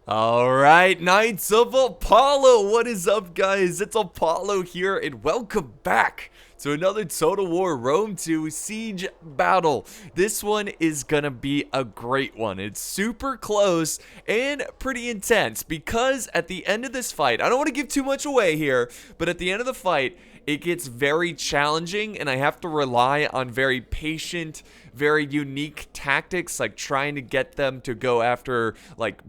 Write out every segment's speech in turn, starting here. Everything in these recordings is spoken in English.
Alright, Knights of Apollo, what is up guys? It's Apollo here and welcome back to another Total War Rome 2 Siege battle. This one is gonna be a great one. It's super close and pretty intense because at the end of this fight, I don't want to give too much away here, but at the end of the fight, it gets very challenging and I have to rely on very patient, very unique tactics, like trying to get them to go after like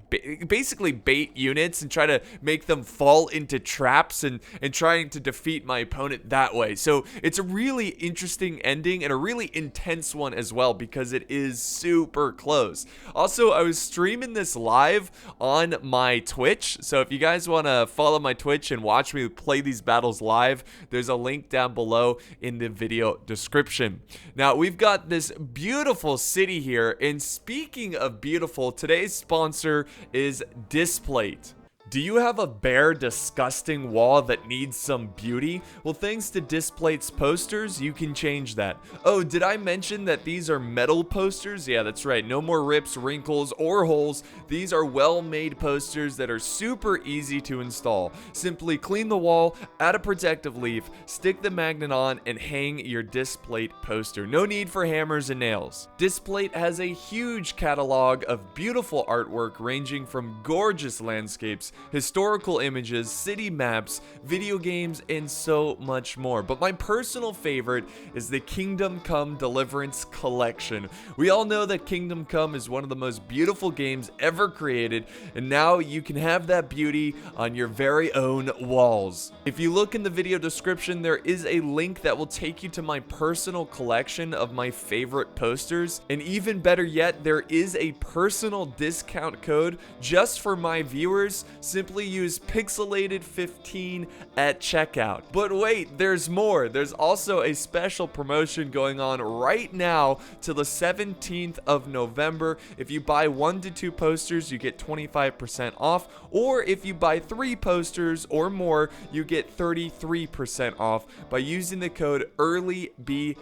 basically bait units and try to make them fall into traps and trying to defeat my opponent that way. So it's a really interesting ending and a really intense one as well because it is super close. Also, I was streaming this live on my Twitch, so if you guys want to follow my Twitch and watch me play these battles live, there's a link down below in the video description. Now, we've got this beautiful city here, and speaking of beautiful, today's sponsor is Displate. Do you have a bare, disgusting wall that needs some beauty? Well, thanks to Displate's posters, you can change that. Oh, did I mention that these are metal posters? Yeah, that's right. No more rips, wrinkles, or holes. These are well-made posters that are super easy to install. Simply clean the wall, add a protective leaf, stick the magnet on, and hang your Displate poster. No need for hammers and nails. Displate has a huge catalog of beautiful artwork ranging from gorgeous landscapes, historical images, city maps, video games, and so much more. But my personal favorite is the Kingdom Come Deliverance Collection. We all know that Kingdom Come is one of the most beautiful games ever created, and now you can have that beauty on your very own walls. If you look in the video description, there is a link that will take you to my personal collection of my favorite posters, and even better yet, there is a personal discount code just for my viewers. Simply use Pixelated15 at checkout. But wait, there's more. There's also a special promotion going on right now till the 17th of November. If you buy 1 to 2 posters, you get 25% off, or if you buy 3 posters or more, you get 33% off by using the code EARLYBF.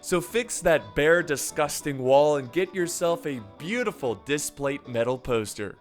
So fix that bare, disgusting wall and get yourself a beautiful Displate metal poster.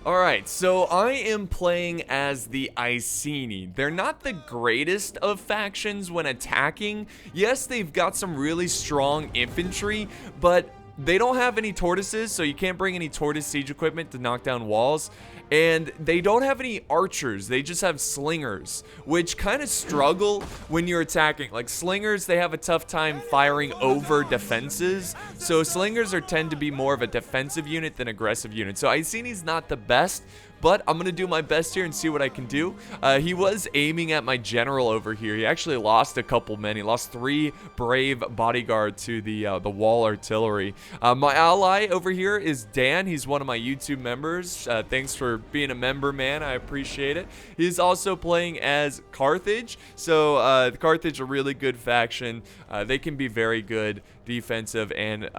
Alright, so I am playing as the Ivacy. They're not the greatest of factions when attacking. Yes, they've got some really strong infantry, but they don't have any tortoises, so you can't bring any tortoise siege equipment to knock down walls. And they don't have any archers, they just have slingers, which kind of struggle when you're attacking. Like slingers, they have a tough time firing over defenses, so slingers tend to be more of a defensive unit than aggressive unit. So Ivacy's not the best, but I'm gonna do my best here and see what I can do. He was aiming at my general over here. He actually lost a couple men. He lost 3 brave bodyguard to the wall artillery. My ally over here is Dan. He's one of my YouTube members. Thanks for being a member, man. I appreciate it. He's also playing as Carthage. So the Carthage, a really good faction. They can be very good defensive and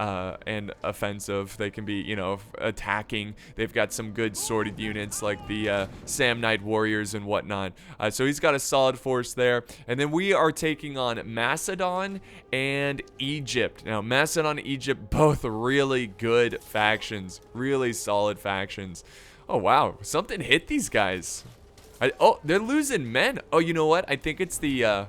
offensive. They can be, you know, attacking. They've got some good sorted units like the Samnite warriors and whatnot. So he's got a solid force there. And then we are taking on Macedon and Egypt. Now, Macedon and Egypt, both really good factions. Really solid factions. Oh, wow. Something hit these guys. Oh, they're losing men. Oh, you know what? I think it's the...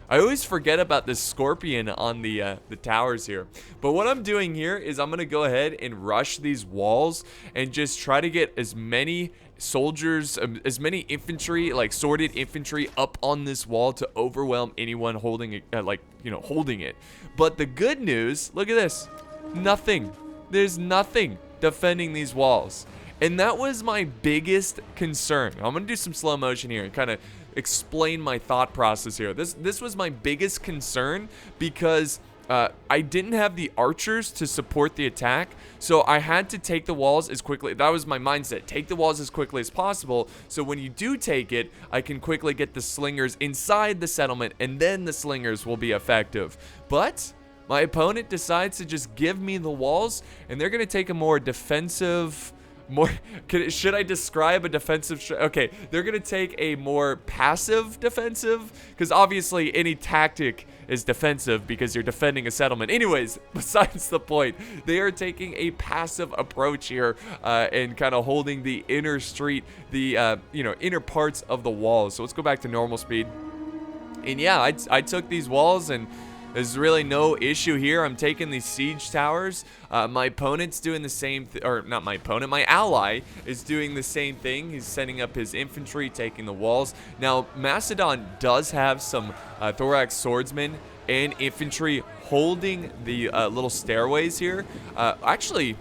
I always forget about this scorpion on the towers here. But what I'm doing here is I'm going to go ahead and rush these walls and just try to get as many soldiers, as many infantry, like sorted infantry up on this wall to overwhelm anyone holding it, holding it. But the good news, look at this. Nothing. There's nothing defending these walls. And that was my biggest concern. I'm going to do some slow motion here and kind of explain my thought process here. This was my biggest concern because I didn't have the archers to support the attack, so I had to take the walls as quickly. That was my mindset. Take the walls as quickly as possible, so when you do take it, I can quickly get the slingers inside the settlement, and then the slingers will be effective. But my opponent decides to just give me the walls, and they're going to take a more defensive, more, should I describe a defensive? Okay, they're gonna take a more passive defensive, because obviously any tactic is defensive because you're defending a settlement. Anyways, besides the point, they are taking a passive approach here and kind of holding the inner street, the inner parts of the walls. So let's go back to normal speed. And yeah, I took these walls, and there's really no issue here. I'm taking these siege towers. My opponent's doing the same, or not my opponent, my ally is doing the same thing. He's setting up his infantry, taking the walls. Now, Macedon does have some thorax swordsmen and infantry holding the little stairways here. Actually,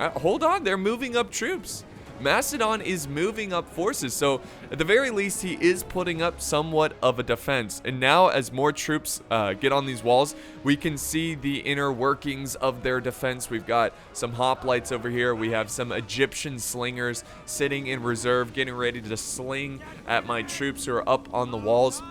hold on, they're moving up troops. Macedon is moving up forces, so at the very least he is putting up somewhat of a defense. And now as more troops get on these walls, we can see the inner workings of their defense. We've got some hoplites over here. We have some Egyptian slingers sitting in reserve, getting ready to sling at my troops who are up on the walls.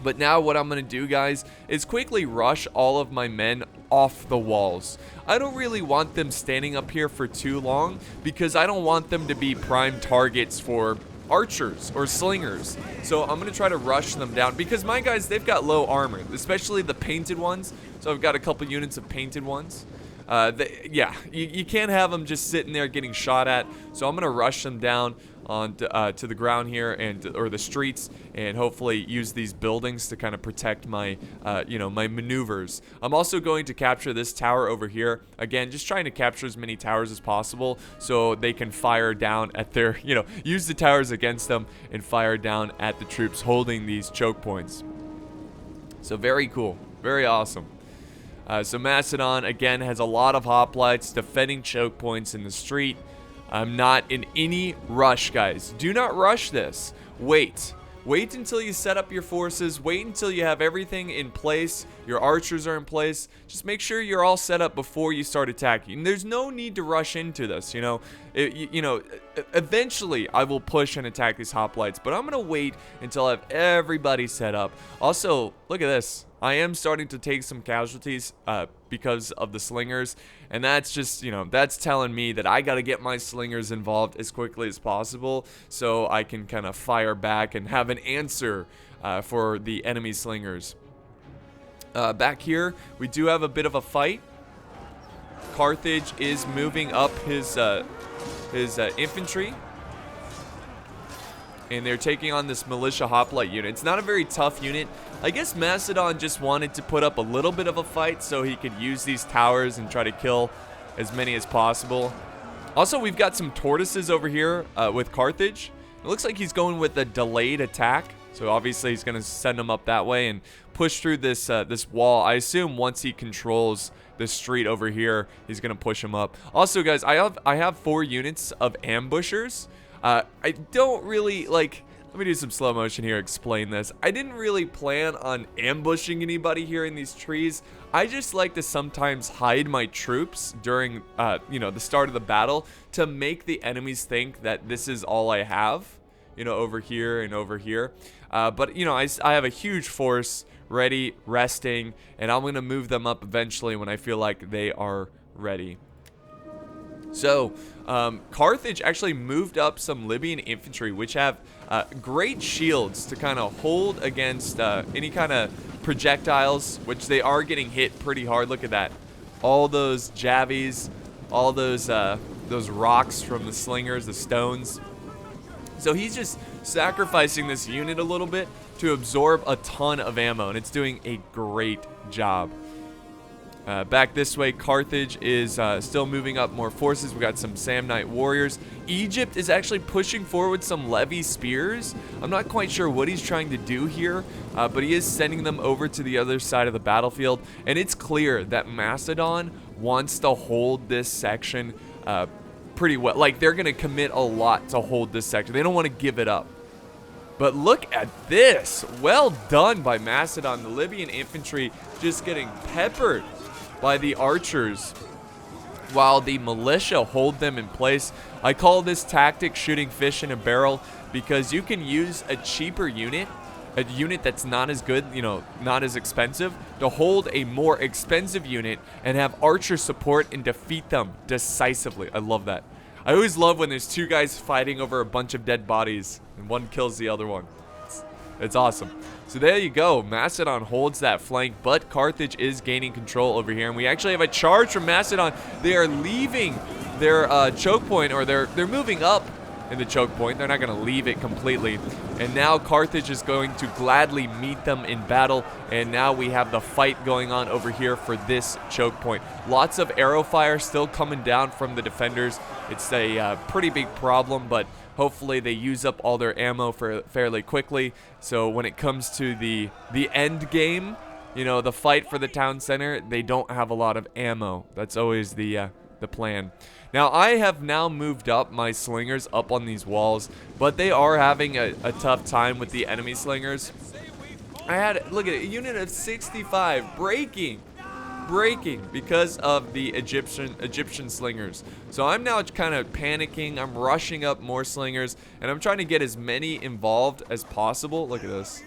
But now what I'm going to do, guys, is quickly rush all of my men off the walls. I don't really want them standing up here for too long because I don't want them to be prime targets for archers or slingers. So I'm going to try to rush them down because my guys, they've got low armor, especially the painted ones. So I've got a couple units of painted ones. Yeah, you can't have them just sitting there getting shot at. So I'm going to rush them down on to the ground here or the streets, and hopefully use these buildings to kind of protect my my maneuvers. I'm also going to capture this tower over here. Again, just trying to capture as many towers as possible so they can fire down at their, use the towers against them and fire down at the troops holding these choke points. So very cool, very awesome. So Macedon again has a lot of hoplites defending choke points in the street. I'm not in any rush, guys. Do not rush this. Wait until you set up your forces. Wait until you have everything in place. Your archers are in place. Just make sure you're all set up before you start attacking. There's no need to rush into this, eventually I will push and attack these hoplites, but I'm going to wait until I have everybody set up. Also, look at this. I am starting to take some casualties because of the slingers, and that's just, that's telling me that I got to get my slingers involved as quickly as possible so I can kind of fire back and have an answer for the enemy slingers. Back here, we do have a bit of a fight. Carthage is moving up his infantry, and they're taking on this militia hoplite unit. It's not a very tough unit. I guess Macedon just wanted to put up a little bit of a fight so he could use these towers and try to kill as many as possible. Also, we've got some tortoises over here with Carthage. It looks like he's going with a delayed attack. So obviously he's going to send them up that way and push through this this wall. I assume once he controls the street over here, he's going to push him up. Also, guys, I have 4 units of ambushers. I don't really, let me do some slow motion here, explain this. I didn't really plan on ambushing anybody here in these trees. I just like to sometimes hide my troops during, the start of the battle to make the enemies think that this is all I have, over here and over here. But, I have a huge force ready, resting, and I'm going to move them up eventually when I feel like they are ready. So, Carthage actually moved up some Libyan infantry, which have great shields to kind of hold against any kind of projectiles, which they are getting hit pretty hard. Look at that. All those javies, all those rocks from the slingers, the stones. So he's just sacrificing this unit a little bit to absorb a ton of ammo, and it's doing a great job. Back this way, Carthage is still moving up more forces. We got some Samnite warriors. Egypt is actually pushing forward some Levy spears. I'm not quite sure what he's trying to do here, but he is sending them over to the other side of the battlefield. And it's clear that Macedon wants to hold this section pretty well. Like, they're going to commit a lot to hold this section. They don't want to give it up. But look at this. Well done by Macedon. The Libyan infantry just getting peppered by the archers while the militia hold them in place. I call this tactic shooting fish in a barrel because you can use a cheaper unit, a unit that's not as good, not as expensive, to hold a more expensive unit and have archer support and defeat them decisively. I love that. I always love when there's two guys fighting over a bunch of dead bodies and one kills the other one. It's awesome. So there you go. Mastodon holds that flank, but Carthage is gaining control over here. And we actually have a charge from Mastodon. They are leaving their choke point, or they're moving up in the choke point. They're not going to leave it completely. And now Carthage is going to gladly meet them in battle. And now we have the fight going on over here for this choke point. Lots of arrow fire still coming down from the defenders. It's a pretty big problem, but hopefully they use up all their ammo fairly quickly. So when it comes to the end game, you know, the fight for the town center, they don't have a lot of ammo. That's always the plan. Now, I have now moved up my slingers up on these walls, but they are having a tough time with the enemy slingers. I had, look at it, a unit of 65 breaking because of the Egyptian slingers. So I'm now kind of panicking. I'm rushing up more slingers, and I'm trying to get as many involved as possible. Look at this.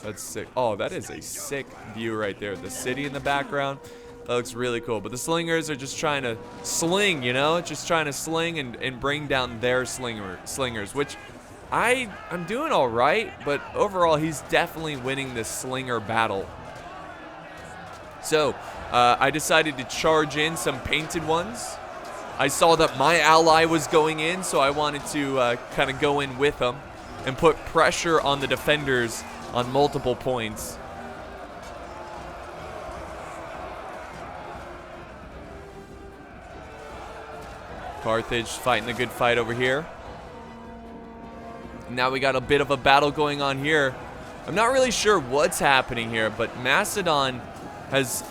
That's sick. Oh, that is a sick view right there. The city in the background. That looks really cool. But the slingers are just trying to sling, you know? Just trying to sling and bring down their slingers, which I'm doing all right, but overall he's definitely winning this slinger battle. So I decided to charge in some painted ones. I saw that my ally was going in, so I wanted to kind of go in with them and put pressure on the defenders on multiple points. Carthage fighting a good fight over here. Now we got a bit of a battle going on here. I'm not really sure what's happening here, but Mastodon has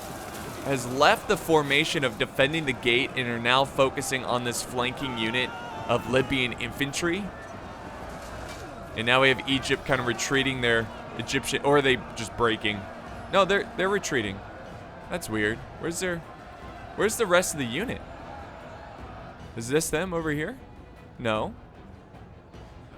left the formation of defending the gate and are now focusing on this flanking unit of Libyan infantry. And now we have Egypt kind of retreating their Egyptian, or are they just breaking? No, they're retreating. That's weird. Where's the rest of the unit? Is this them over here? No.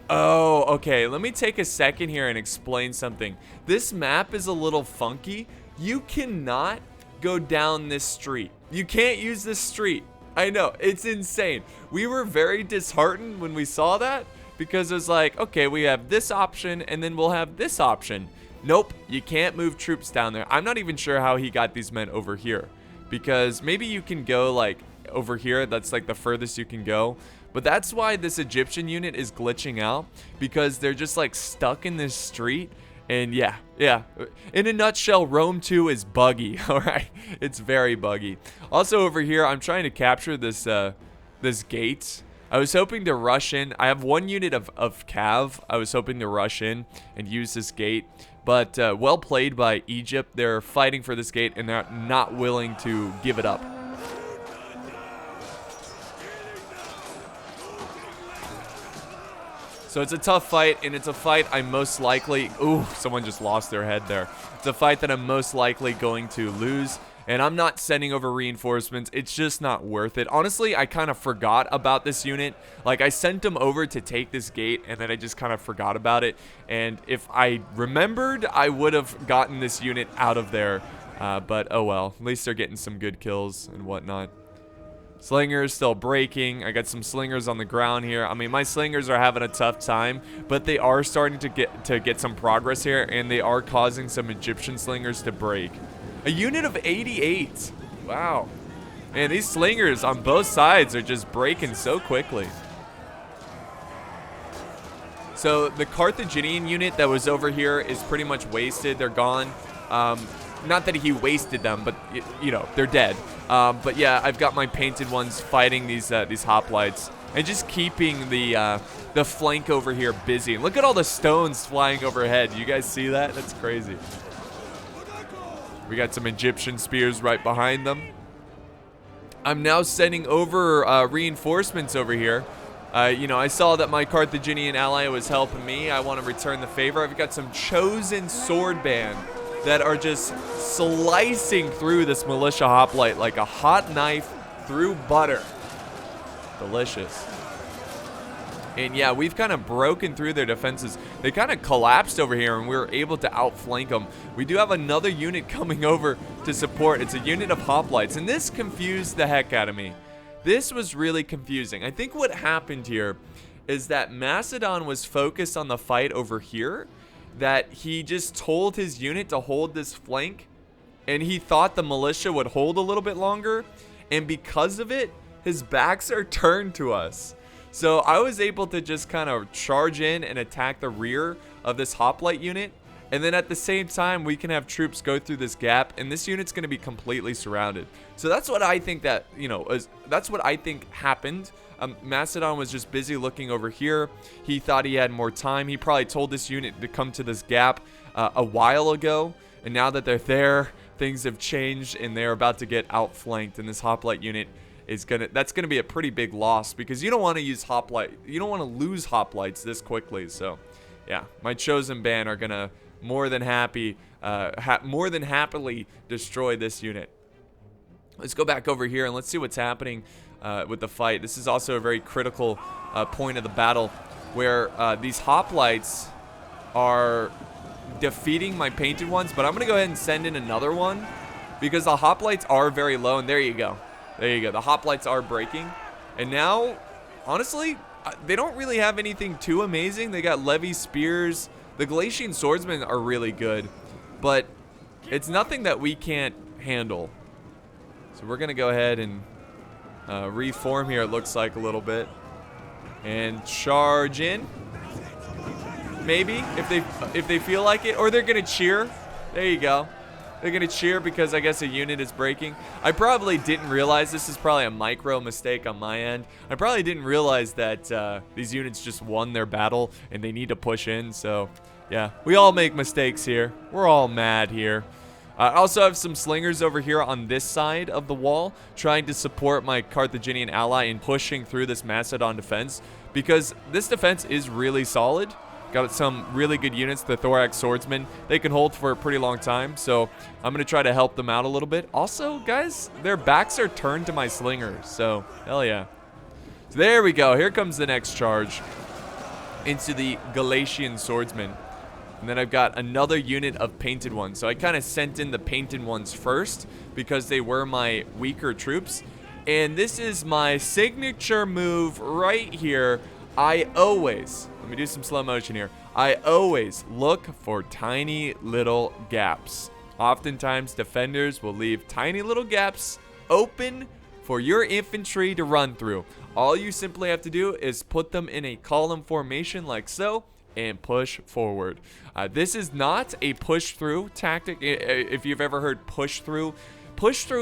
Oh, okay. Let me take a second here and explain something. This map is a little funky. You cannot go down this street. You can't use this street. I know, it's insane. We were very disheartened when we saw that because it was like, okay, we have this option and then we'll have this option. Nope, you can't move troops down there. I'm not even sure how he got these men over here because maybe you can go like over here. That's like the furthest you can go. But that's why this Egyptian unit is glitching out, because they're just like stuck in this street. And yeah. In a nutshell, Rome 2 is buggy. All right, it's very buggy. Also over here, I'm trying to capture this this gate. I was hoping to rush in. I have one unit of cav. I was hoping to rush in and use this gate. But well played by Egypt. They're fighting for this gate and they're not willing to give it up. So it's a tough fight, and it's a fight I'm most likely... Ooh, someone just lost their head there. It's a fight that I'm most likely going to lose, and I'm not sending over reinforcements. It's just not worth it. Honestly, I kind of forgot about this unit. Like, I sent them over to take this gate, and then I just kind of forgot about it. And if I remembered, I would have gotten this unit out of there. But, oh well. At least they're getting some good kills and whatnot. Slingers still breaking. I got some slingers on the ground here. I mean, my slingers are having a tough time, but they are starting to get some progress here, and they are causing some Egyptian slingers to break. A unit of 88. Wow. Man, these slingers on both sides are just breaking so quickly. So the Carthaginian unit that was over here is pretty much wasted. They're gone. Not that he wasted them, but you know, they're dead. But yeah, I've got my painted ones fighting these hoplites and just keeping the flank over here busy. Look at all the stones flying overhead. You guys see that? That's crazy. We got some Egyptian spears right behind them. I'm now sending over reinforcements over here. You know, I saw that my Carthaginian ally was helping me. I want to return the favor. I've got some chosen sword band that are just slicing through this militia hoplite like a hot knife through butter. Delicious. And yeah, we've kind of broken through their defenses. They kind of collapsed over here and we were able to outflank them. We do have another unit coming over to support. It's a unit of hoplites, and this confused the heck out of me. This was really confusing. I think what happened here is that Macedon was focused on the fight over here, that he just told his unit to hold this flank, and he thought the militia would hold a little bit longer, and because of it, his backs are turned to us. So I was able to just kind of charge in and attack the rear of this hoplite unit, and then at the same time we can have troops go through this gap, and this unit's going to be completely surrounded. So that's what I think that, you know, that's what I think happened. Macedon was just busy looking over here. He thought he had more time. He probably told this unit to come to this gap a while ago, and now that they're there, things have changed and they're about to get outflanked, and this hoplite unit is that's gonna be a pretty big loss, because you don't want to use hoplite, you don't want to lose hoplites this quickly. So yeah, my chosen band are gonna more than happily destroy this unit. Let's go back over here and let's see what's happening with the fight. This is also a very critical point of the battle, where these hoplites are defeating my painted ones, but I'm gonna go ahead and send in another one, because the hoplites are very low. And there you go, the hoplites are breaking, and now honestly they don't really have anything too amazing. They got levy spears. The Galatian swordsmen are really good, but it's nothing that we can't handle. So we're gonna go ahead and reform here, it looks like, a little bit, and charge in. Maybe if they feel like it, or they're gonna cheer. There you go. They're gonna cheer because I guess a unit is breaking. I probably didn't realize, this is probably a micro mistake on my end. I probably didn't realize that these units just won their battle and they need to push in. So yeah, we all make mistakes here. We're all mad here. I also have some slingers over here on this side of the wall, trying to support my Carthaginian ally in pushing through this Macedon defense, because this defense is really solid. Got some really good units, the Thorax Swordsmen. They can hold for a pretty long time, so I'm going to try to help them out a little bit. Also, guys, their backs are turned to my slingers, so hell yeah. So there we go. Here comes the next charge into the Galatian Swordsmen. And then I've got another unit of painted ones. So I kind of sent in the painted ones first because they were my weaker troops. And this is my signature move right here. Let me do some slow motion here. I always look for tiny little gaps. Oftentimes, defenders will leave tiny little gaps open for your infantry to run through. All you simply have to do is put them in a column formation like so, and push forward. This is not a push through tactic. If you've ever heard push through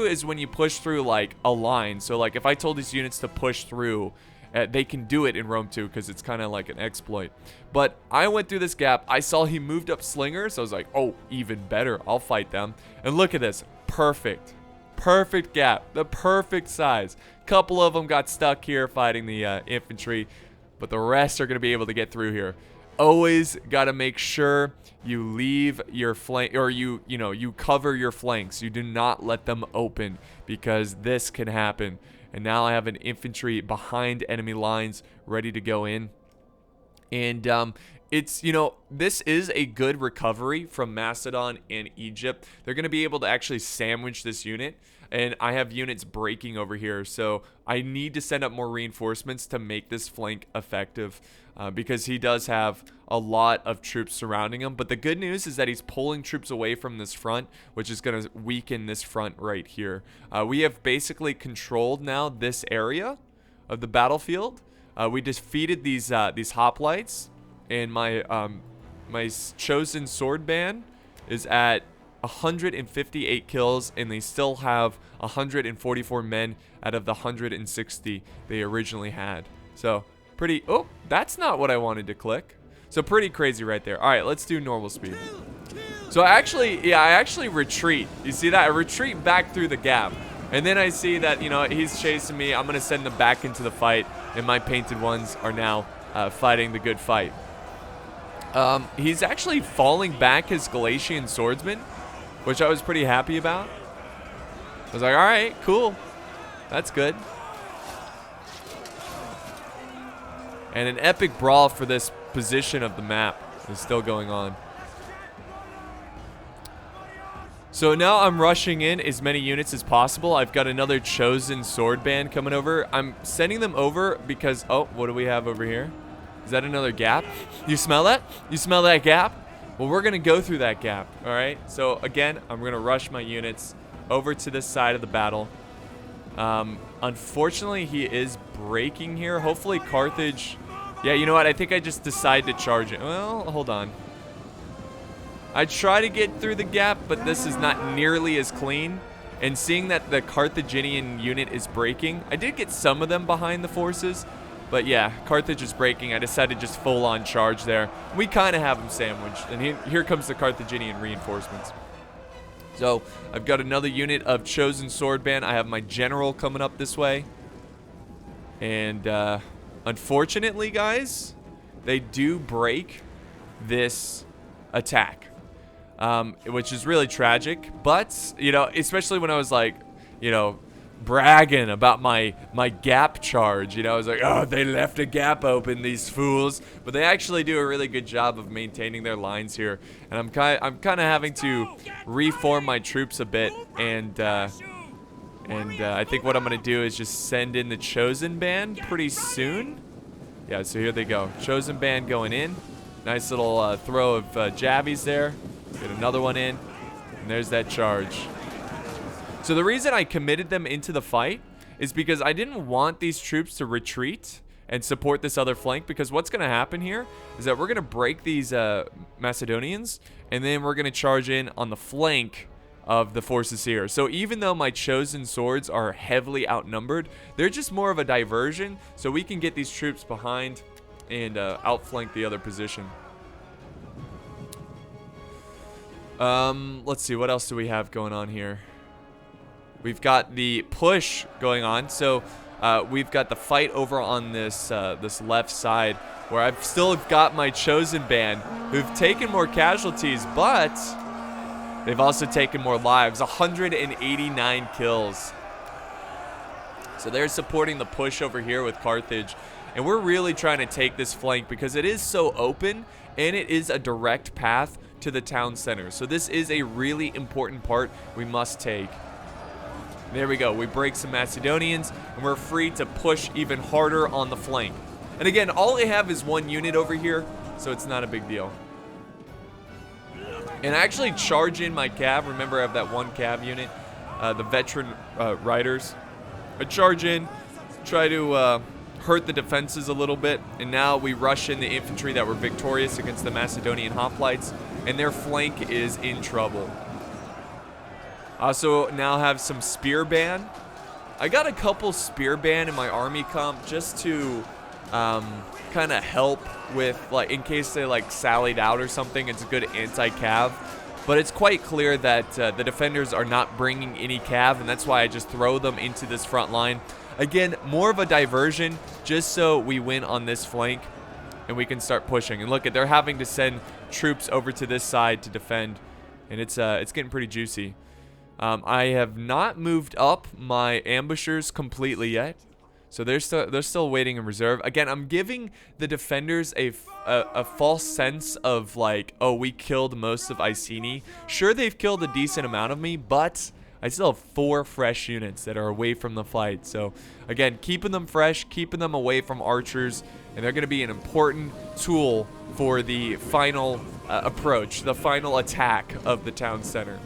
is when you push through like a line. So like if I told these units to push through, they can do it in Rome 2 because it's kind of like an exploit. But I went through this gap. I saw he moved up slingers. So I was like, oh, even better. I'll fight them. And look at this. Perfect gap. The perfect size. Couple of them got stuck here fighting the infantry, but the rest are going to be able to get through here. Always got to make sure you leave your flank, or you cover your flanks. You do not let them open, because this can happen. And now I have an infantry behind enemy lines ready to go in. And it's, this is a good recovery from Macedon and Egypt. They're going to be able to actually sandwich this unit. And I have units breaking over here, so I need to send up more reinforcements to make this flank effective, because he does have a lot of troops surrounding him. But the good news is that he's pulling troops away from this front, which is going to weaken this front right here. We have basically controlled now this area of the battlefield. We defeated these hoplites, and my chosen sword band is at 158 kills, and they still have 144 men out of the 160 they originally had. So pretty, oh, that's not what I wanted to click. So pretty crazy right there. All right, let's do normal speed. So I actually retreat. You see that? I retreat back through the gap, and then I see that, he's chasing me. I'm gonna send them back into the fight, and my painted ones are now fighting the good fight. He's actually falling back his Galatian swordsman, which I was pretty happy about. I was like, all right, cool. That's good. And an epic brawl for this position of the map is still going on. So now I'm rushing in as many units as possible. I've got another chosen sword band coming over. I'm sending them over because, oh, what do we have over here? Is that another gap? You smell that? You smell that gap? Well, we're going to go through that gap, all right? So, again, I'm going to rush my units over to this side of the battle. Unfortunately, he is breaking here. Hopefully, Carthage... Yeah, you know what? I think I just decided to charge it. Well, hold on. I try to get through the gap, but this is not nearly as clean. And seeing that the Carthaginian unit is breaking, I did get some of them behind the forces. But yeah, Carthage is breaking. I decided just full-on charge there. We kind of have them sandwiched. And here comes the Carthaginian reinforcements. So I've got another unit of chosen sword band. I have my general coming up this way. And unfortunately, guys, they do break this attack. Which is really tragic. But, you know, especially when I was like, you know, bragging about my gap charge. You know, I was like, oh, they left a gap open, these fools. But they actually do a really good job of maintaining their lines here. And I'm kind of having to reform my troops a bit. And I think what I'm going to do is just send in the chosen band pretty soon. Yeah, so here they go. Chosen band going in. Nice little throw of jabbies there. Get another one in. And there's that charge. So the reason I committed them into the fight is because I didn't want these troops to retreat and support this other flank, because what's going to happen here is that we're going to break these Macedonians, and then we're going to charge in on the flank of the forces here. So even though my chosen swords are heavily outnumbered, they're just more of a diversion, so we can get these troops behind and outflank the other position. Let's see, what else do we have going on here? We've got the push going on, so we've got the fight over on this this left side, where I've still got my chosen band who've taken more casualties, but they've also taken more lives. 189 kills. So they're supporting the push over here with Carthage, and we're really trying to take this flank because it is so open and it is a direct path to the town center. So this is a really important part we must take. There we go. We break some Macedonians, and we're free to push even harder on the flank. And again, all I have is one unit over here, so it's not a big deal. And I actually charge in my cav. Remember, I have that one cav unit, the veteran riders. I charge in, try to hurt the defenses a little bit, and now we rush in the infantry that were victorious against the Macedonian hoplites, and their flank is in trouble. I also now have some spear band. I got a couple spear band in my army comp just to kind of help with, like, in case they like sallied out or something. It's a good anti-cav. But it's quite clear that the defenders are not bringing any cav, and that's why I just throw them into this front line. Again, more of a diversion just so we win on this flank and we can start pushing. And look, they're having to send troops over to this side to defend, and it's getting pretty juicy. I have not moved up my ambushers completely yet, so they're still waiting in reserve. Again, I'm giving the defenders a false sense of like, oh, we killed most of Iceni. Sure, they've killed a decent amount of me, but I still have 4 fresh units that are away from the fight. So again, keeping them fresh, keeping them away from archers, and they're going to be an important tool for the final approach, the final attack of the town center.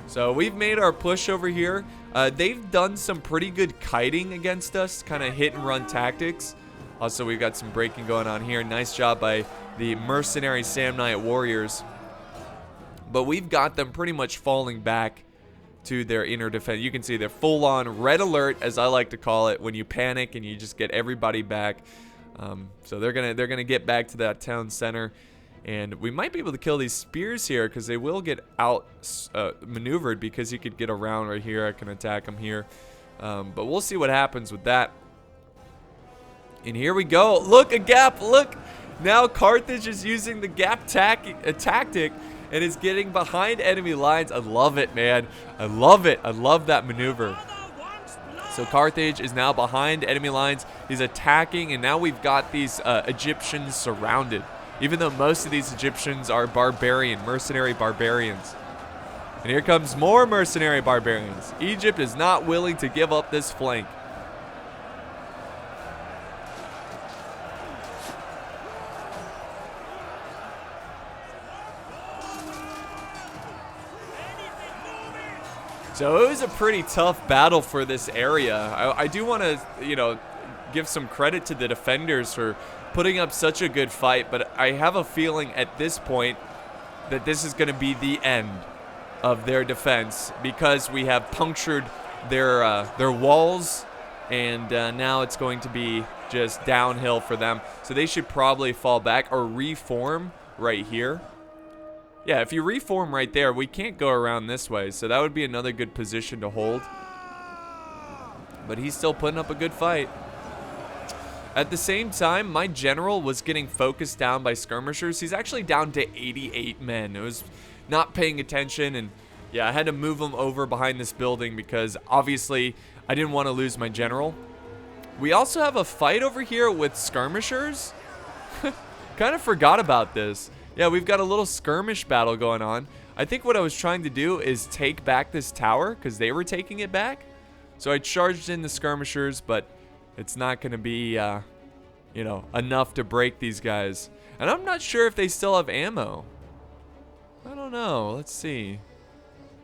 So we've made our push over here. They've done some pretty good kiting against us, kind of hit and run tactics. Also, we've got some breaking going on here. Nice job by the mercenary Samnite warriors. But we've got them pretty much falling back to their inner defense. You can see they're full on red alert, as I like to call it, when you panic and you just get everybody back. So they're gonna get back to that town center. And we might be able to kill these spears here because they will get out maneuvered, because you could get around right here. I can attack them here. But we'll see what happens with that. And here we go. Look, a gap. Look. Now Carthage is using the gap tactic and is getting behind enemy lines. I love it, man. I love it. I love that maneuver. So Carthage is now behind enemy lines. He's attacking, and now we've got these Egyptians surrounded. even though most of these Egyptians are mercenary barbarians. And here comes more mercenary barbarians. Egypt is not willing to give up this flank. So it was a pretty tough battle for this area. I do want to, you know, give some credit to the defenders for putting up such a good fight, but I have a feeling at this point that this is going to be the end of their defense, because we have punctured their walls, and now it's going to be just downhill for them. So they should probably fall back or reform right here. Yeah, if you reform right there, we can't go around this way, so that would be another good position to hold. But he's still putting up a good fight. At the same time, my general was getting focused down by skirmishers. He's actually down to 88 men. It was not paying attention, and yeah, I had to move him over behind this building because obviously I didn't want to lose my general. We also have a fight over here with skirmishers. Kind of forgot about this. Yeah, we've got a little skirmish battle going on. I think what I was trying to do is take back this tower because they were taking it back. So I charged in the skirmishers, but it's not going to be, you know, enough to break these guys. And I'm not sure if they still have ammo. I don't know. Let's see.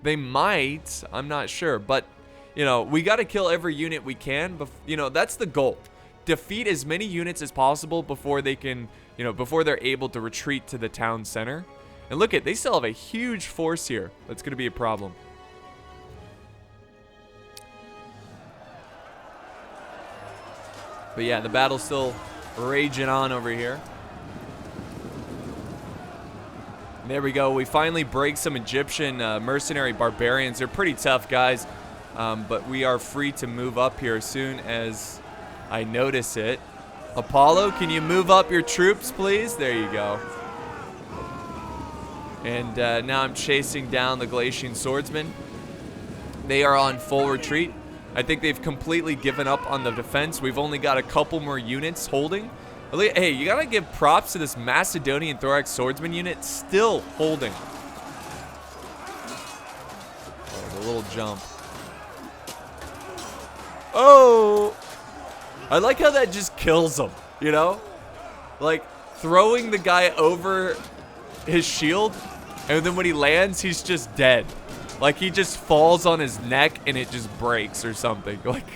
They might. I'm not sure. But, you know, we got to kill every unit we can. You know, that's the goal. Defeat as many units as possible before they can, you know, before they're able to retreat to the town center. And look at, they still have a huge force here. That's going to be a problem. But yeah, the battle's still raging on over here. There we go. We finally break some Egyptian mercenary barbarians. They're pretty tough guys, but we are free to move up here as soon as I notice it. Apollo, can you move up your troops, please? There you go. And now I'm chasing down the Galatian swordsmen. They are on full retreat. I think they've completely given up on the defense. We've only got a couple more units holding. Hey, you gotta give props to this Macedonian thorax swordsman unit still holding. Oh, the little jump. Oh! I like how that just kills him, you know? Like, throwing the guy over his shield, and then when he lands, he's just dead. Like, he just falls on his neck, and it just breaks or something. Like,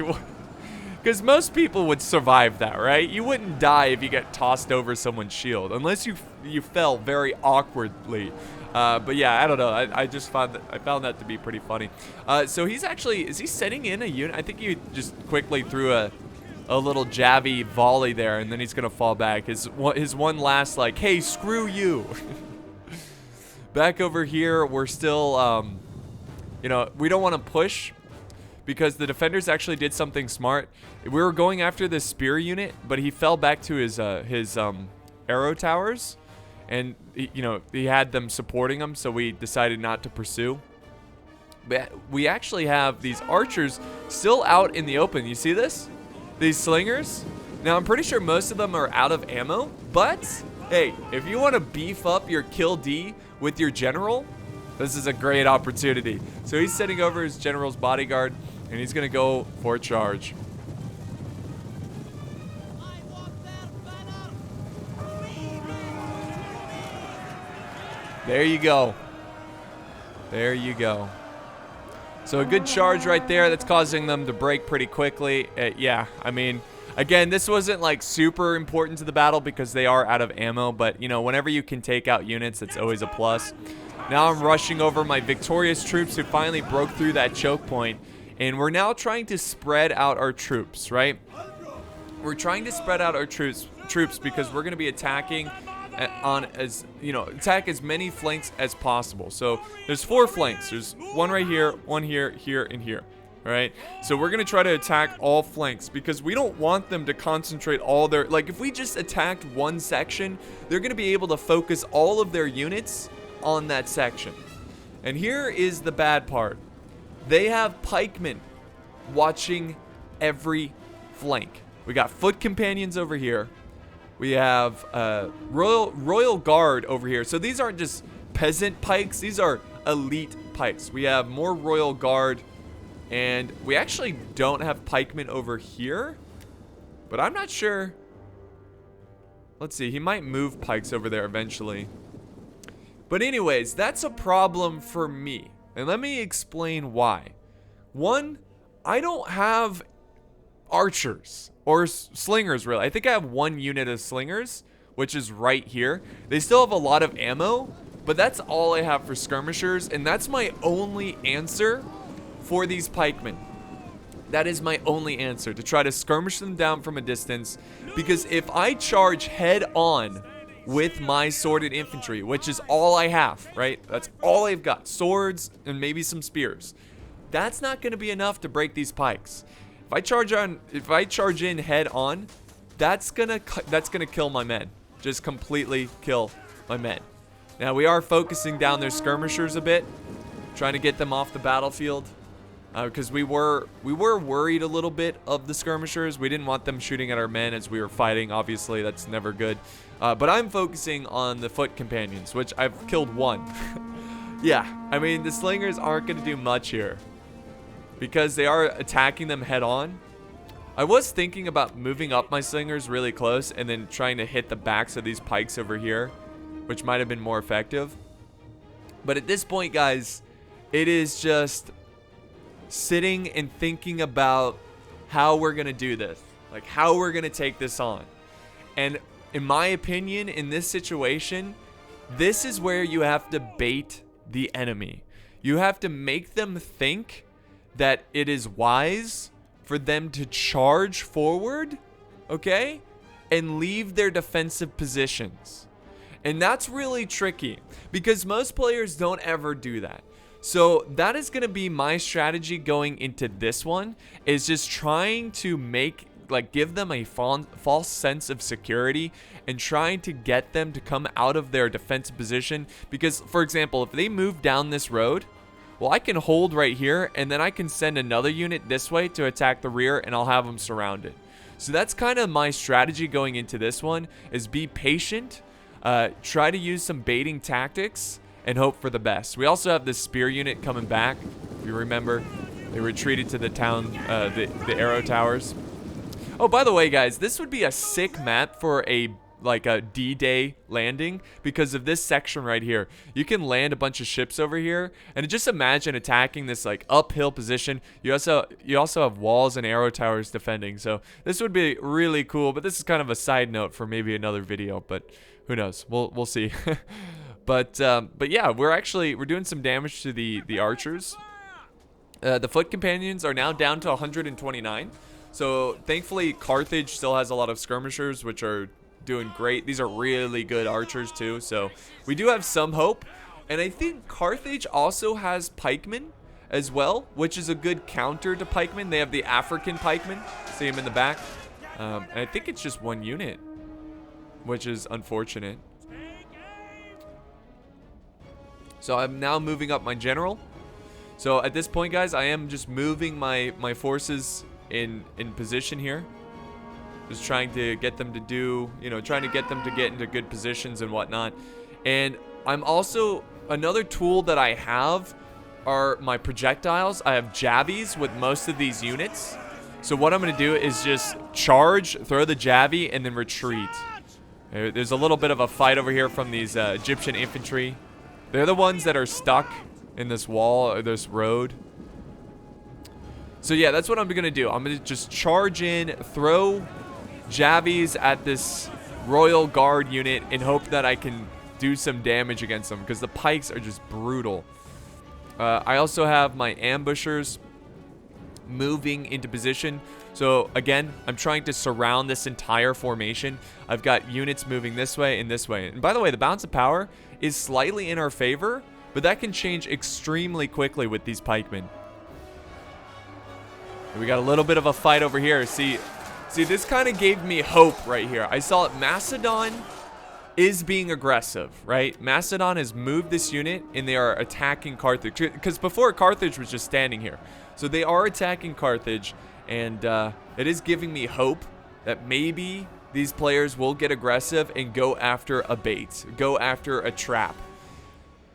because most people would survive that, right? You wouldn't die if you get tossed over someone's shield, unless you fell very awkwardly. But yeah, I don't know. I just found that to be pretty funny. So he's actually, is he setting in a unit? I think he just quickly threw a little jabby volley there, and then he's gonna fall back. His one last, like, hey, screw you. Back over here, we're still, you know, we don't want to push because the defenders actually did something smart. We were going after this spear unit, but he fell back to his arrow towers, and you know, he had them supporting him, so we decided not to pursue. But we actually have these archers still out in the open. You see this? These slingers. Now I'm pretty sure most of them are out of ammo, but hey, if you want to beef up your kill D with your general, this is a great opportunity. So he's sending over his general's bodyguard, and he's gonna go for a charge. There you go. There you go. So a good charge right there. That's causing them to break pretty quickly. Yeah, I mean, again, this wasn't like super important to the battle because they are out of ammo, but you know, whenever you can take out units, it's always a plus. Now I'm rushing over my victorious troops who finally broke through that choke point, and we're now trying to spread out our troops, right? We're trying to spread out our troops because we're going to be attacking on, as you know, attack as many flanks as possible. So there's 4 flanks. There's one right here, one here, here, and here. All right, so we're gonna try to attack all flanks because we don't want them to concentrate all their, like, if we just attacked one section, they're gonna be able to focus all of their units on that section. And here is the bad part. They have pikemen watching every flank. We got foot companions over here. We have Royal Guard over here. So these aren't just peasant pikes. These are elite pikes. We have more Royal Guard. And we actually don't have pikemen over here. But I'm not sure. Let's see. He might move pikes over there eventually. But anyways, that's a problem for me. And let me explain why. One, I don't have archers or slingers, really. I think I have one unit of slingers, which is right here. They still have a lot of ammo, but that's all I have for skirmishers. And that's my only answer for these pikemen. That is my only answer, to try to skirmish them down from a distance. Because if I charge head on with my sworded infantry, which is all I have, right? That's all I've got. Swords and maybe some spears. That's not going to be enough to break these pikes. If I charge in head on, that's gonna kill my men. Just completely kill my men. Now we are focusing down their skirmishers a bit, trying to get them off the battlefield. Because we were worried a little bit of the skirmishers. We didn't want them shooting at our men as we were fighting. Obviously, that's never good. But I'm focusing on the foot companions, which I've killed one. Yeah, I mean, the slingers aren't going to do much here because they are attacking them head on. I was thinking about moving up my slingers really close and then trying to hit the backs of these pikes over here, which might have been more effective. But at this point, guys, it is just sitting and thinking about how we're gonna do this, like how we're gonna take this on. And in my opinion, in this situation, this is where you have to bait the enemy. You have to make them think that it is wise for them to charge forward, okay, and leave their defensive positions. And that's really tricky because most players don't ever do that. So that is going to be my strategy going into this one, is just trying to give them a false sense of security and trying to get them to come out of their defensive position. Because, for example, if they move down this road, well, I can hold right here and then I can send another unit this way to attack the rear and I'll have them surrounded. So that's kind of my strategy going into this one, is be patient, try to use some baiting tactics, and hope for the best. We also have this spear unit coming back. If you remember, they retreated to the town, the arrow towers. Oh, by the way, guys, this would be a sick map for a D-Day landing because of this section right here. You can land a bunch of ships over here, and just imagine attacking this uphill position. You also have walls and arrow towers defending. So this would be really cool. But this is kind of a side note for maybe another video. But who knows? We'll see. But yeah, we're doing some damage to the archers. The foot companions are now down to 129. So thankfully, Carthage still has a lot of skirmishers, which are doing great. These are really good archers too. So we do have some hope. And I think Carthage also has pikemen as well, which is a good counter to pikemen. They have the African pikemen. See them in the back. And I think it's just one unit, which is unfortunate. So I'm now moving up my general. So at this point, guys, I am just moving my forces in position here. Just trying to get them to do, trying to get them to get into good positions and whatnot. And I'm also, another tool that I have are my projectiles. I have jabbies with most of these units. So what I'm going to do is just charge, throw the jabby, and then retreat. There's a little bit of a fight over here from these Egyptian infantry. They're the ones that are stuck in this wall or this road. So yeah, that's what I'm going to do. I'm going to just charge in, throw jabbies at this Royal Guard unit and hope that I can do some damage against them because the pikes are just brutal. I also have my ambushers moving into position. So again, I'm trying to surround this entire formation. I've got units moving this way and this way. And by the way, the balance of power is slightly in our favor, but that can change extremely quickly with these pikemen. And we got a little bit of a fight over here. See, this kind of gave me hope right here. I saw it. Macedon is being aggressive, right? Macedon has moved this unit and they are attacking Carthage. Because before, Carthage was just standing here. So they are attacking Carthage, and it is giving me hope that maybe these players will get aggressive and go after a bait, go after a trap.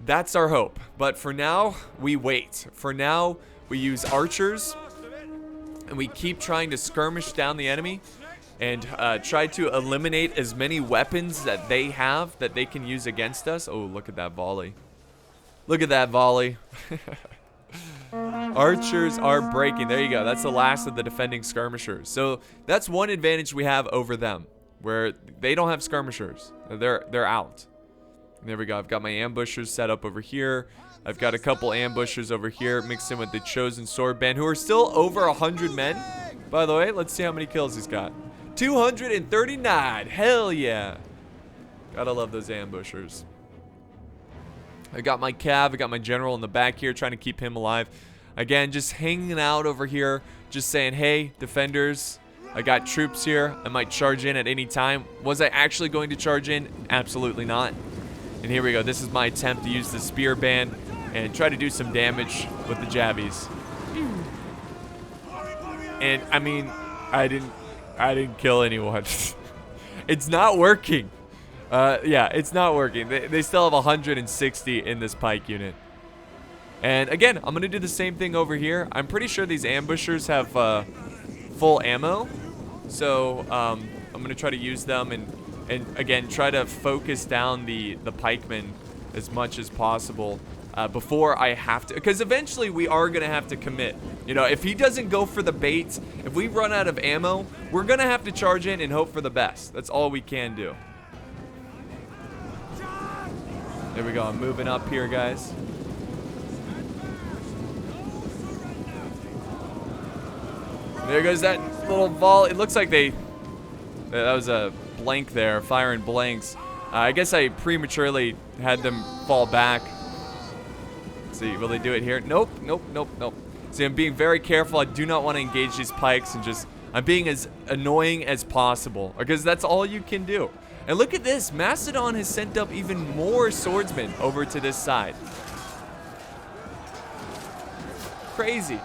That's our hope. But for now, we wait. For now, we use archers, and we keep trying to skirmish down the enemy and try to eliminate as many weapons that they have that they can use against us. Oh, look at that volley. Look at that volley. Archers are breaking. There you go. That's the last of the defending skirmishers. So that's one advantage we have over them, where they don't have skirmishers. They're out. There we go. I've got my ambushers set up over here. I've got a couple ambushers over here mixed in with the chosen sword band, who are still over 100 men. By the way, let's see how many kills he's got. 239. Hell yeah. Gotta love those ambushers. I got my cav. I got my general in the back here trying to keep him alive. Again, just hanging out over here. Just saying, hey, defenders, I got troops here. I might charge in at any time. Was I actually going to charge in? Absolutely not. And here we go. This is my attempt to use the spear band and try to do some damage with the jabbies. And I mean, I didn't kill anyone. It's not working. Yeah, it's not working. They still have 160 in this pike unit. And again, I'm going to do the same thing over here. I'm pretty sure these ambushers have full ammo. So I'm going to try to use them and again, try to focus down the pikemen as much as possible before I have to. Because eventually we are going to have to commit. You know, if he doesn't go for the bait, if we run out of ammo, we're going to have to charge in and hope for the best. That's all we can do. There we go. I'm moving up here, guys. There goes that little volley. It looks like that was a blank there, firing blanks. I guess I prematurely had them fall back. Let's see, will they do it here? Nope, nope, nope, nope. See, I'm being very careful. I do not want to engage these pikes, and I'm being as annoying as possible, because that's all you can do. And look at this. Macedon has sent up even more swordsmen over to this side. Crazy.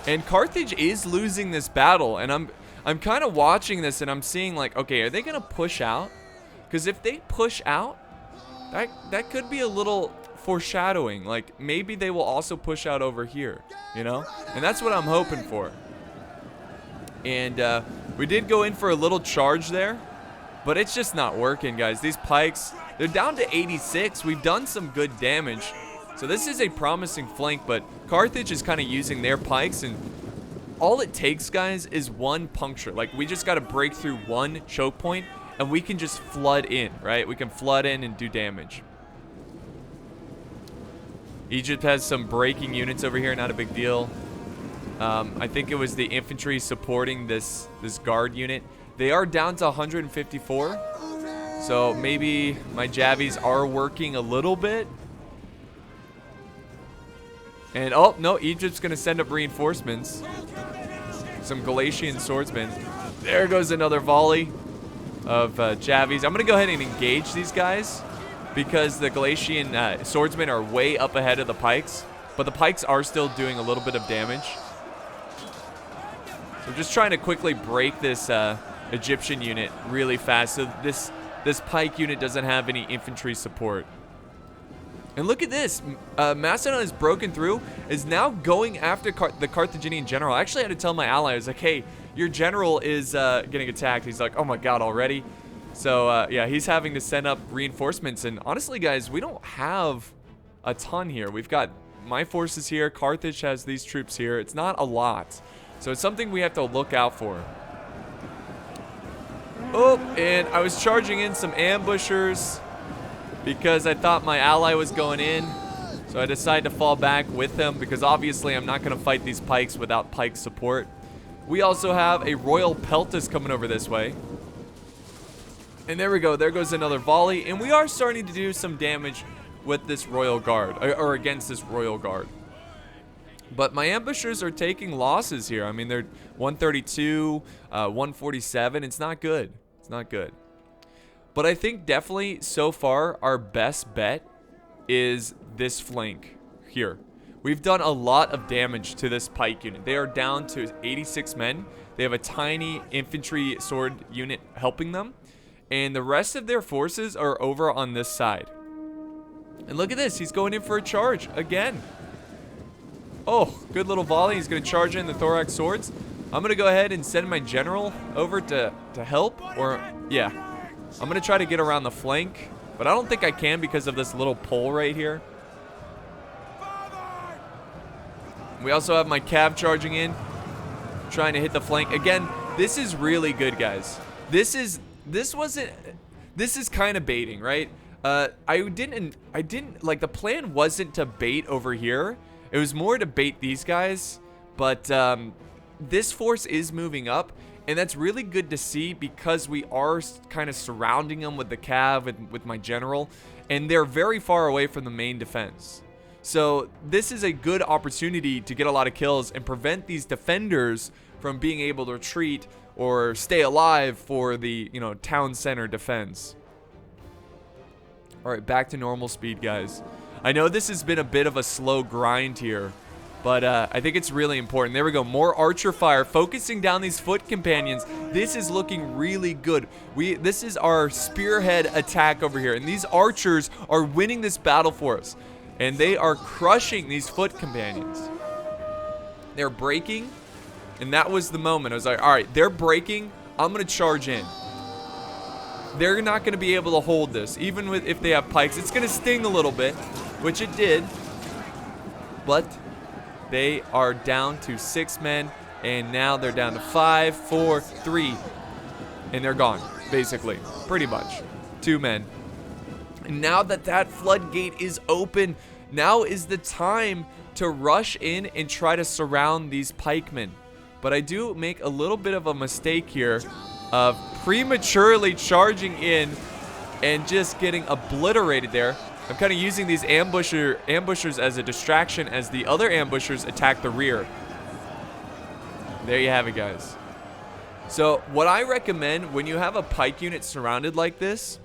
And Carthage is losing this battle, and I'm kind of watching this, and I'm seeing like, okay, are they gonna push out? Because if they push out, that could be a little foreshadowing. Like maybe they will also push out over here, you know? And that's what I'm hoping for. And we did go in for a little charge there, but it's just not working, guys. These pikes, they're down to 86. We've done some good damage. So this is a promising flank, but Carthage is kind of using their pikes, and all it takes, guys, is one puncture. Like, we just got to break through one choke point, and we can just flood in, right? We can flood in and do damage. Egypt has some breaking units over here, not a big deal. I think it was the infantry supporting this guard unit. They are down to 154, so maybe my jabbies are working a little bit. And, oh, no, Egypt's going to send up reinforcements. Some Galatian swordsmen. There goes another volley of jabbies. I'm going to go ahead and engage these guys because the Galatian swordsmen are way up ahead of the pikes. But the pikes are still doing a little bit of damage. So I'm just trying to quickly break this Egyptian unit really fast so this pike unit doesn't have any infantry support. And look at this. Macedon is broken through, is now going after the Carthaginian general. I actually had to tell my ally, I was like, hey, your general is getting attacked. He's like, oh my god, already? So, yeah, he's having to send up reinforcements. And honestly, guys, we don't have a ton here. We've got my forces here. Carthage has these troops here. It's not a lot. So it's something we have to look out for. Oh, and I was charging in some ambushers because I thought my ally was going in. So I decided to fall back with him because obviously I'm not going to fight these pikes without pike support. We also have a Royal Peltas coming over this way. And there we go. There goes another volley. And we are starting to do some damage with this Royal Guard, or against this Royal Guard. But my ambushers are taking losses here. I mean, they're 132, 147. It's not good. It's not good. But I think definitely so far our best bet is this flank here. We've done a lot of damage to this pike unit. They are down to 86 men. They have a tiny infantry sword unit helping them. And the rest of their forces are over on this side. And look at this. He's going in for a charge again. Oh, good little volley. He's going to charge in the thorax swords. I'm going to go ahead and send my general over to help. Or, yeah. I'm going to try to get around the flank. But I don't think I can because of this little pole right here. We also have my cav charging in. Trying to hit the flank. Again, this is really good, guys. This is kind of baiting, right? I didn't, like, the plan wasn't to bait over here. It was more to bait these guys. But, this force is moving up. And that's really good to see because we are kind of surrounding them with the cav and with my general. And they're very far away from the main defense. So this is a good opportunity to get a lot of kills and prevent these defenders from being able to retreat or stay alive for the, you know, town center defense. All right, back to normal speed, guys. I know this has been a bit of a slow grind here, but I think it's really important. There we go. More archer fire, focusing down these foot companions. This is looking really good. This is our spearhead attack over here, and these archers are winning this battle for us. And they are crushing these foot companions. They're breaking. And that was the moment. I was like, all right, they're breaking. I'm going to charge in. They're not going to be able to hold this. Even if they have pikes. It's going to sting a little bit. Which it did. But they are down to 6 men. And now they're down to 5, 4, 3. And they're gone. Basically. Pretty much. 2 men. And now that floodgate is open, now is the time to rush in and try to surround these pikemen. But I do make a little bit of a mistake here of prematurely charging in and just getting obliterated there. I'm kind of using these ambushers as a distraction as the other ambushers attack the rear. There you have it, guys. So what I recommend when you have a pike unit surrounded like this,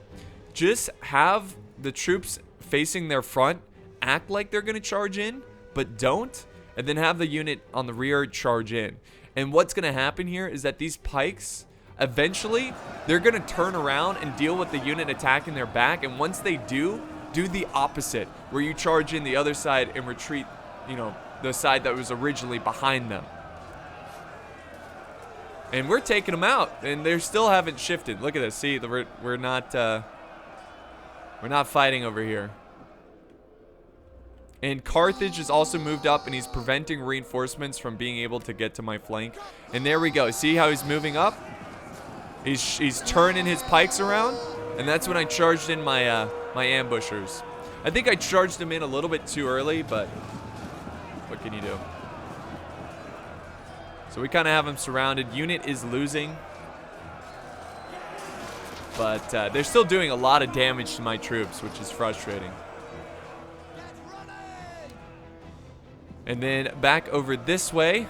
just have the troops facing their front act like they're going to charge in, but don't, and then have the unit on the rear charge in. And what's going to happen here is that these pikes, eventually, they're going to turn around and deal with the unit attacking their back, and once they do the opposite, where you charge in the other side and retreat, you know, the side that was originally behind them. And we're taking them out, and they still haven't shifted. Look at this. See, we're not fighting over here. And Carthage has also moved up, and he's preventing reinforcements from being able to get to my flank. And there we go. See how he's moving up? He's turning his pikes around, and that's when I charged in my my ambushers. I think I charged them in a little bit too early, but what can you do? So we kind of have him surrounded. Unit is losing. But they're still doing a lot of damage to my troops, which is frustrating. And then back over this way,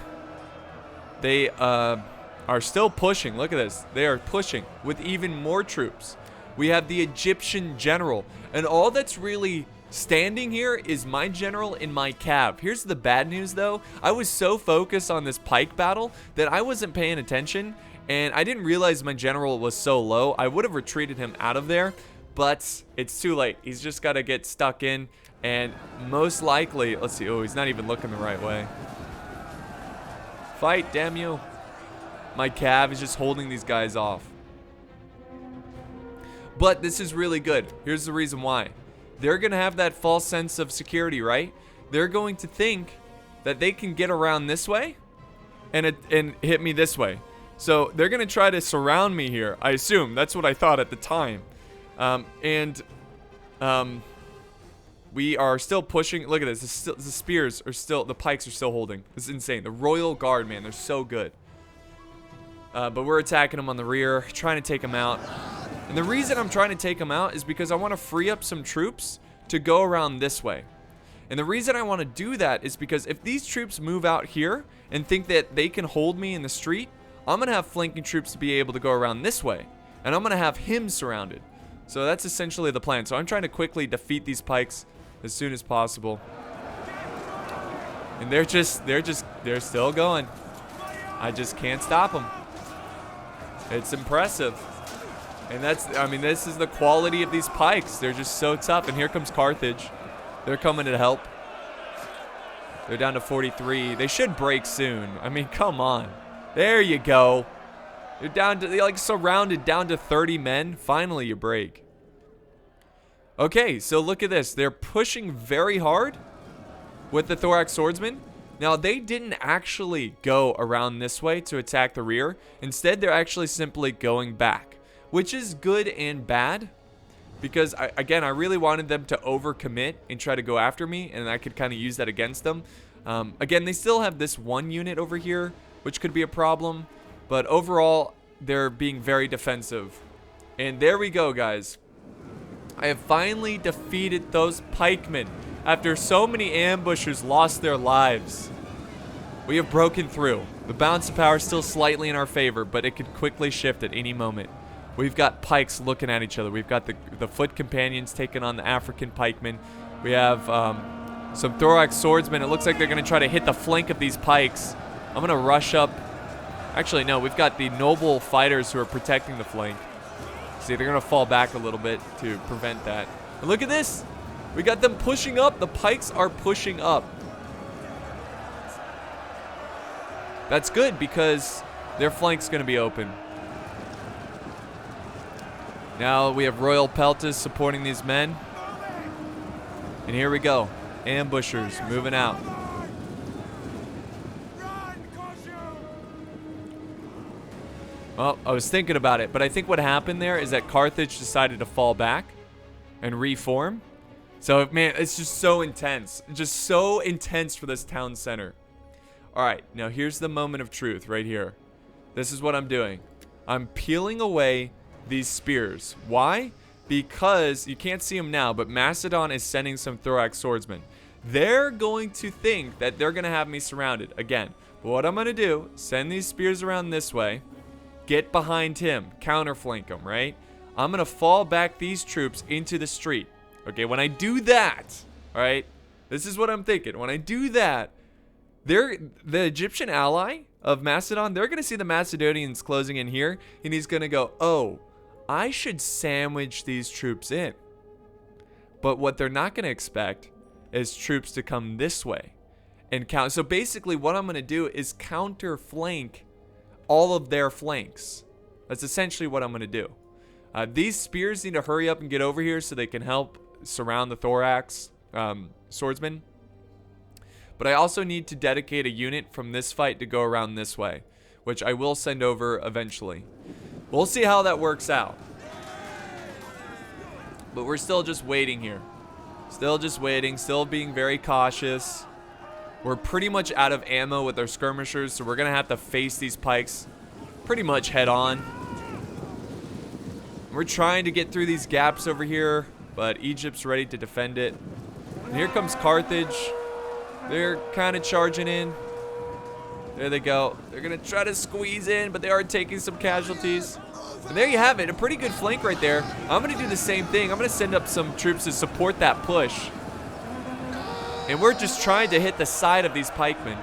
they are still pushing. Look at this. They are pushing with even more troops. We have the Egyptian general. And all that's really standing here is my general and my cav. Here's the bad news, though. I was so focused on this pike battle that I wasn't paying attention. And I didn't realize my general was so low. I would have retreated him out of there, but it's too late. He's just got to get stuck in, and most likely, let's see. Oh, he's not even looking the right way. Fight, damn you. My cav is just holding these guys off. But this is really good. Here's the reason why. They're going to have that false sense of security, right? They're going to think that they can get around this way and hit me this way. So they're going to try to surround me here. I assume. That's what I thought at the time. We are still pushing. Look at this. The spears are still, the pikes are still holding. This is insane. The Royal Guard, man, they're so good. But we're attacking them on the rear, trying to take them out. And the reason I'm trying to take them out is because I want to free up some troops to go around this way. And the reason I want to do that is because if these troops move out here and think that they can hold me in the street, I'm going to have flanking troops to be able to go around this way. And I'm going to have him surrounded. So that's essentially the plan. So I'm trying to quickly defeat these pikes as soon as possible. And they're still going. I just can't stop them. It's impressive. And this is the quality of these pikes. They're just so tough. And here comes Carthage. They're coming to help. They're down to 43. They should break soon. I mean, come on. There you go. They're like surrounded down to 30 men. Finally, you break. Okay, so look at this. They're pushing very hard with the Thorax Swordsman. Now, they didn't actually go around this way to attack the rear. Instead, they're actually simply going back, which is good and bad because, again, I really wanted them to overcommit and try to go after me, and I could kind of use that against them. Again, they still have this one unit over here, which could be a problem, but overall, they're being very defensive. And there we go, guys. I have finally defeated those pikemen. After so many ambushers lost their lives, we have broken through. The balance of power is still slightly in our favor, but it could quickly shift at any moment. We've got pikes looking at each other. We've got the foot companions taking on the African pikemen. We have some Thorax Swordsmen. It looks like they're going to try to hit the flank of these pikes. I'm going to rush up. Actually, no, we've got the noble fighters who are protecting the flank. See, they're going to fall back a little bit to prevent that. And look at this. We got them pushing up. The pikes are pushing up. That's good because their flank's going to be open. Now we have Royal Peltas supporting these men. And here we go. Ambushers moving out. Well, I was thinking about it, but I think what happened there is that Carthage decided to fall back and reform. So, man, it's just so intense. Just so intense for this town center. All right, now here's the moment of truth right here. This is what I'm doing. I'm peeling away these spears. Why? Because you can't see them now, but Macedon is sending some Thorax Swordsmen. They're going to think that they're going to have me surrounded again. But what I'm going to do, send these spears around this way, get behind him, counterflank him, right? I'm going to fall back these troops into the street. Okay, when I do that, all right, this is what I'm thinking. When I do that, the Egyptian ally of Macedon, they're going to see the Macedonians closing in here, and he's going to go, oh, I should sandwich these troops in. But what they're not going to expect is troops to come this way and count. So basically what I'm going to do is counter flank all of their flanks. That's essentially what I'm going to do. These spears need to hurry up and get over here so they can help surround the Thorax Swordsman. But I also need to dedicate a unit from this fight to go around this way, which I will send over eventually. We'll see how that works out. But we're still just waiting here. Still just waiting, still being very cautious. We're pretty much out of ammo with our skirmishers, so we're going to have to face these pikes pretty much head on. We're trying to get through these gaps over here, but Egypt's ready to defend it. And here comes Carthage. They're kind of charging in. There they go. They're going to try to squeeze in, but they are taking some casualties. And there you have it. A pretty good flank right there. I'm going to do the same thing. I'm going to send up some troops to support that push. And we're just trying to hit the side of these pikemen.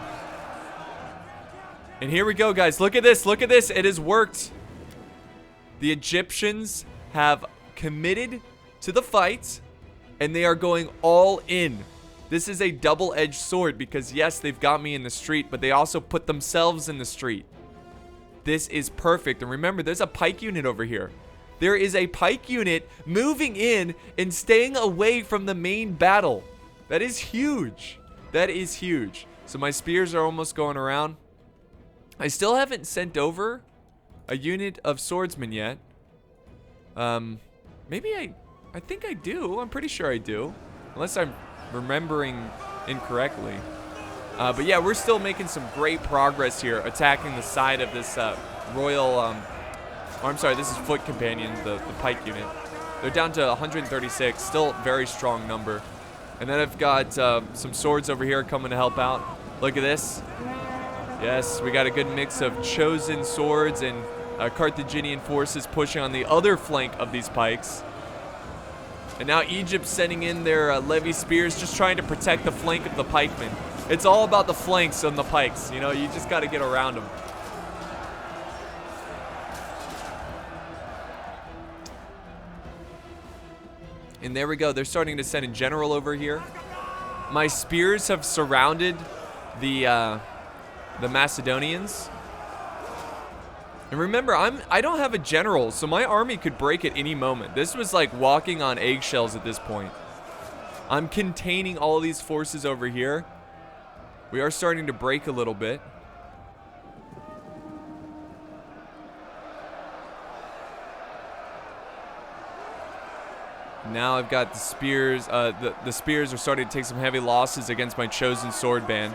And here we go, guys. Look at this. Look at this. It has worked. The Egyptians have committed to the fight, and they are going all in. This is a double-edged sword because, yes, they've got me in the street, but they also put themselves in the street. This is perfect. And remember, there's a pike unit over here. There is a pike unit moving in and staying away from the main battle. That is huge. That is huge. So my spears are almost going around. I still haven't sent over a unit of swordsmen yet. Maybe I think I do. I'm pretty sure I do. Unless I'm remembering incorrectly. But yeah, we're still making some great progress here, attacking the side of this royal, I'm sorry, this is foot companion, the pike unit. They're down to 136, still very strong number. And then I've got some swords over here coming to help out. Look at this. Yes, we got a good mix of chosen swords and Carthaginian forces pushing on the other flank of these pikes. And now Egypt's sending in their levy spears, just trying to protect the flank of the pikemen. It's all about the flanks on the pikes. You know, you just got to get around them. And there we go. They're starting to send a general over here. My spears have surrounded the Macedonians. And remember, I don't have a general, so my army could break at any moment. This was like walking on eggshells at this point. I'm containing all of these forces over here. We are starting to break a little bit. Now I've got the spears. The spears are starting to take some heavy losses against my chosen sword band,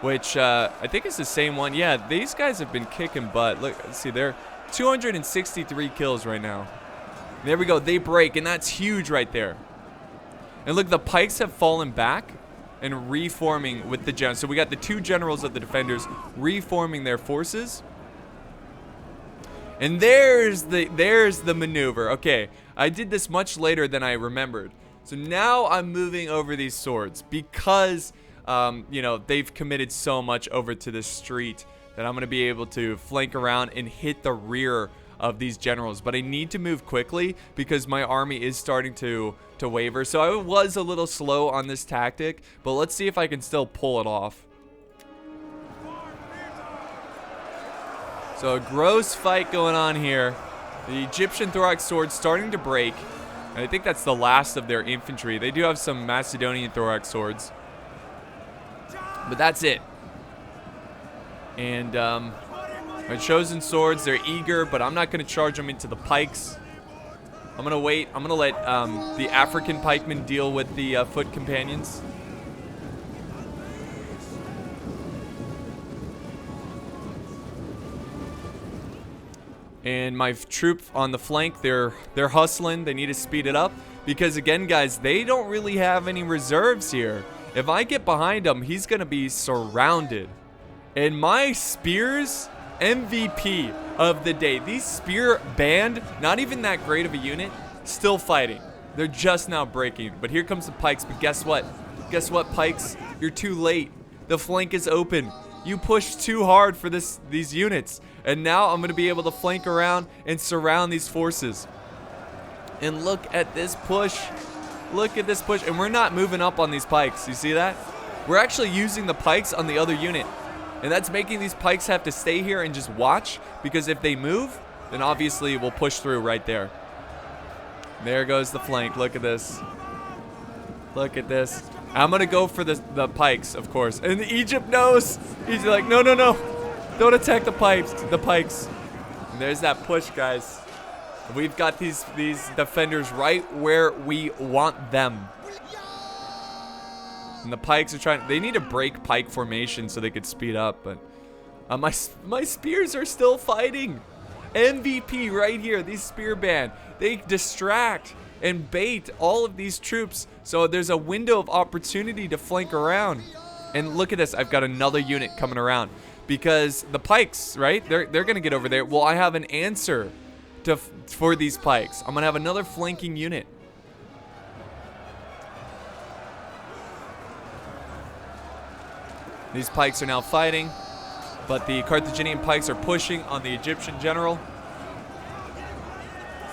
which I think is the same one. Yeah, these guys have been kicking butt. Look, let's see, they're 263 kills right now. There we go. They break, and that's huge right there. And look, the pikes have fallen back and reforming with the generals. So we got the two generals of the defenders reforming their forces. And there's the maneuver. Okay, I did this much later than I remembered. So now I'm moving over these swords because, you know, they've committed so much over to the street that I'm going to be able to flank around and hit the rear of these generals. But I need to move quickly because my army is starting to waver. So I was a little slow on this tactic, but let's see if I can still pull it off. So a gross fight going on here. The Egyptian thorax sword starting to break. And I think that's the last of their infantry. They do have some Macedonian thorax swords. But that's it. And my chosen swords, they're eager, but I'm not going to charge them into the pikes. I'm going to wait. I'm going to let the African pikemen deal with the foot companions. And my troop on the flank, they're hustling. They need to speed it up because, again, guys, they don't really have any reserves here. If I get behind him, he's going to be surrounded. And my spears, MVP of the day. These spear band, not even that great of a unit, still fighting. They're just now breaking. But here comes the pikes. But guess what? Guess what, pikes? You're too late. The flank is open. You pushed too hard for these units. And now I'm going to be able to flank around and surround these forces. And look at this push. Look at this push. And we're not moving up on these pikes. You see that? We're actually using the pikes on the other unit. And that's making these pikes have to stay here and just watch. Because if they move, then obviously we'll push through right there. There goes the flank. Look at this. Look at this. I'm going to go for the pikes, of course. And Egypt knows. He's like, no, no, no. Don't attack the pikes. And there's that push, guys. We've got these defenders right where we want them. And the pikes are trying. They need to break pike formation so they could speed up. But my spears are still fighting. MVP right here. These spear band. They distract and bait all of these troops. So there's a window of opportunity to flank around. And look at this. I've got another unit coming around. Because the pikes, right? They're going to get over there. Well, I have an answer for these pikes. I'm going to have another flanking unit. These pikes are now fighting. But the Carthaginian pikes are pushing on the Egyptian general.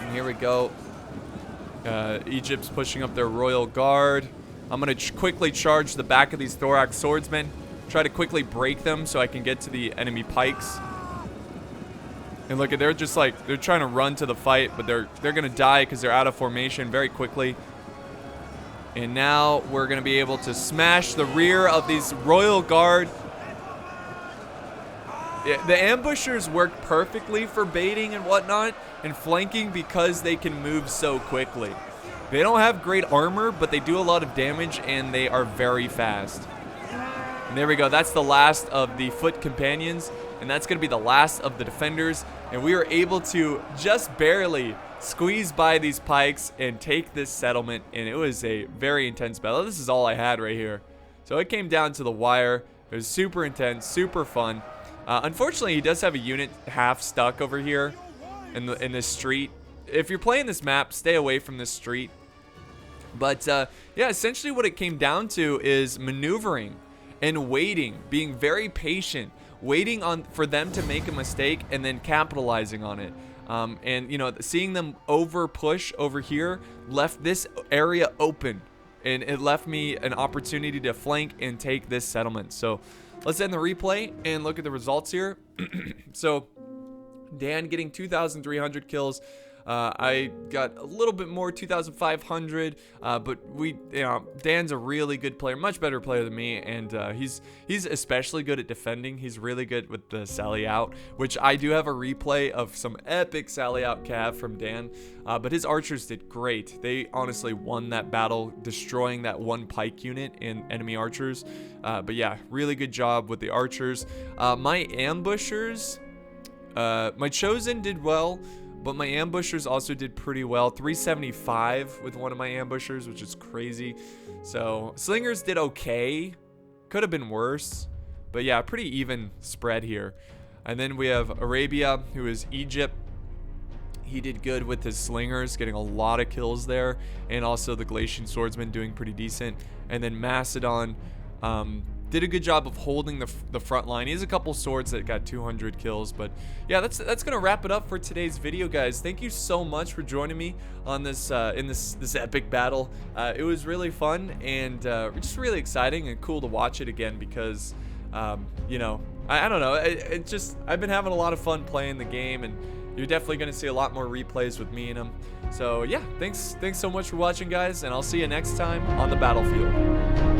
And here we go. Egypt's pushing up their royal guard. I'm going to quickly charge the back of these thorax swordsmen. Try to quickly break them so I can get to the enemy pikes. And look, they're just like, they're trying to run to the fight, but they're going to die because they're out of formation very quickly. And now we're going to be able to smash the rear of these royal guard. Yeah, the ambushers work perfectly for baiting and whatnot and flanking because they can move so quickly. They don't have great armor, but they do a lot of damage and they are very fast. And there we go. That's the last of the foot companions, and that's going to be the last of the defenders. And we were able to just barely squeeze by these pikes and take this settlement, and it was a very intense battle. This is all I had right here. So it came down to the wire. It was super intense, super fun. Unfortunately, he does have a unit half stuck over here in this street. If you're playing this map, stay away from this street. But yeah, essentially what it came down to is maneuvering. and waiting, being very patient, waiting on for them to make a mistake and then capitalizing on it. And you know, seeing them over push over here left this area open, and it left me an opportunity to flank and take this settlement. So let's end the replay and look at the results here. So Dan getting 2,300 kills. I got a little bit more, 2,500, but Dan's a really good player, much better player than me, and he's especially good at defending. He's really good with the sally out, which I do have a replay of some epic sally out cav from Dan, but his archers did great. They honestly won that battle, destroying that one pike unit and enemy archers. But yeah, really good job with the archers. My ambushers, my chosen did well, but my ambushers also did pretty well. 375 with one of my ambushers, which is crazy. So slingers did okay. Could have been worse. But yeah, pretty even spread here. And then we have Arabia, who is Egypt. He did good with his slingers, getting a lot of kills there. And also the Galatian swordsman doing pretty decent. And then Macedon did a good job of holding the front line. He has a couple swords that got 200 kills, but yeah, that's gonna wrap it up for today's video, guys. Thank you so much for joining me on this in this epic battle. It was really fun and just really exciting and cool to watch it again because you know, I don't know, it just, I've been having a lot of fun playing the game, and you're definitely gonna see a lot more replays with me in them. So yeah, thanks so much for watching, guys, and I'll see you next time on the battlefield.